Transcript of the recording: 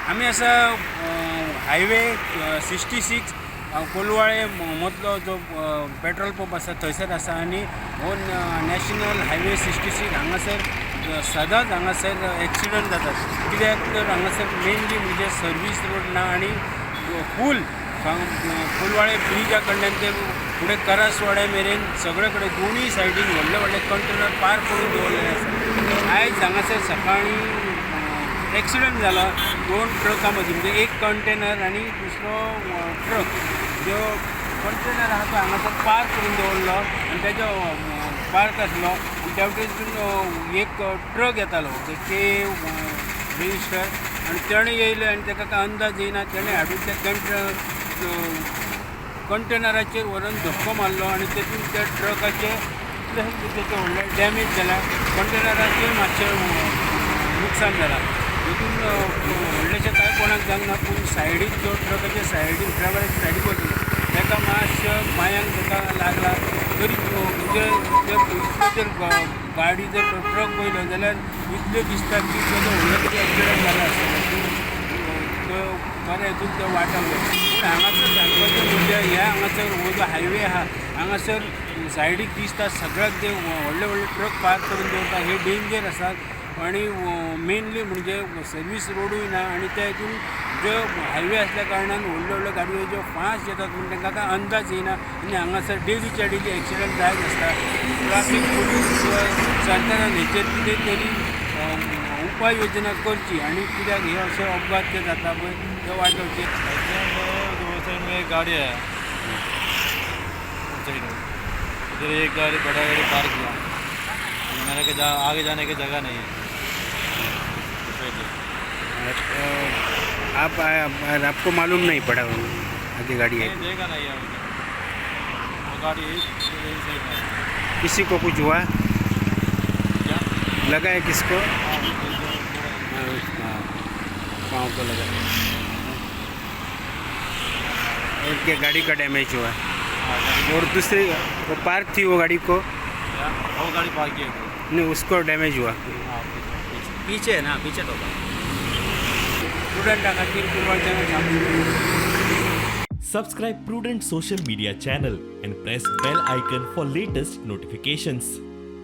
आम्ही असा हायवे 66 कोलवाळे मदलो जो पेट्रोल पंप आसा थंयसर आसा आनी हो नॅशनल हायवे 66 हांगासर सदांच हांगासर एक्सिडंट जातात. कित्याक तर हांगासर मेनली म्हणजे सर्वीस रोड ना आनी फूल कोलवाळे ब्रिजा कडल्यान ते फुडें करासवाड्या मेरेन सगळे कडेन दोनूय सायडीन व्हडले व्हडले कंटेनर पार्क करून दवरलेले आसा. आयज हांगासर सकाळीं एक्सिडंट जाला 2 ट्रकां मदीं म्हणजे एक कंटेनर आनी दुसरो ट्रक. जो कंटेनर आसा तो हांगासर पार्क करून दवरलो आनी तेजो पार्क आसलो आनी त्या वटेनसून एक ट्रक येतालो के रेजिस्टर आनी तेणें येयले आनी ताका काय अंदाज येयना तेणें हाडून त्या कंटेनराचेर व्हरून धक्को मारलो आनी तेतून त्या ट्रकाचे तेचे व्हडलें डॅमेज जाला. कंटेनराचेर मातशें नुकसान जालां. तितून व्हडलेशें कांय कोणाक जावंक ना पूण सायडीक जो ट्रकाच्या सायडीक ड्रायव्हराच्या सायडीक वचून ताका मातशें पांयांक ताका लागला. तरी म्हणजे ते गाडी जर ट्रक पळयलो जाल्यार इतलें दिसता की तेजो व्हडलो तरी एक्सिडंट जाला आसतलो. बरें हितून ते वाटावले. पूण हांगासर सांगपाचें म्हणजे ह्या हांगासर हो जो हायवे आहा हांगासर सायडीक दिसता सगळ्याक ते व्हडले व्हडले ट्रक पार्क करून दवरता हे डेंजर आसात. आणि मेनली म्हणजे सर्वीस रोडूय ना आनी त्या हितून जो हायवे असल्या कारणान व्हडल्यो व्हडल्यो गाडयो ज्यो फास्ट येतात पूण तांकां काय अंदाज येयना आनी हांगासर डेलीच्या डेली एक्सिडंट जायत आसता. ट्राफीक पुलीस सरकारान हेचेर कितें तरी उपाय योजना करची आनी कित्याक हे अशे अपघात जे जाता पळय ते वाटोवचे. में एक गाड़ी है साइड में, इधर एक गाड़ी बड़ा गाड़ी पार्क किया, मैंने के आगे जाने की जगह नहीं है. आपको मालूम नहीं पड़ा आगे गाड़ी है? देखा नहीं है वो गाड़ी सही में. किसी को कुछ हुआ? क्या लगा है किसको? पाँव को लगा. और क्या गाड़ी का डैमेज हुआ? और दूसरी वो पार्क थी वो गाड़ी को? वो गाड़ी पार्क की है. नहीं उसको डैमेज हुआ. पीछे है ना, पीछे तो स्टुडंटा खातीर पुरवठ्यान Subscribe Prudent social media channel and press bell icon for latest notifications.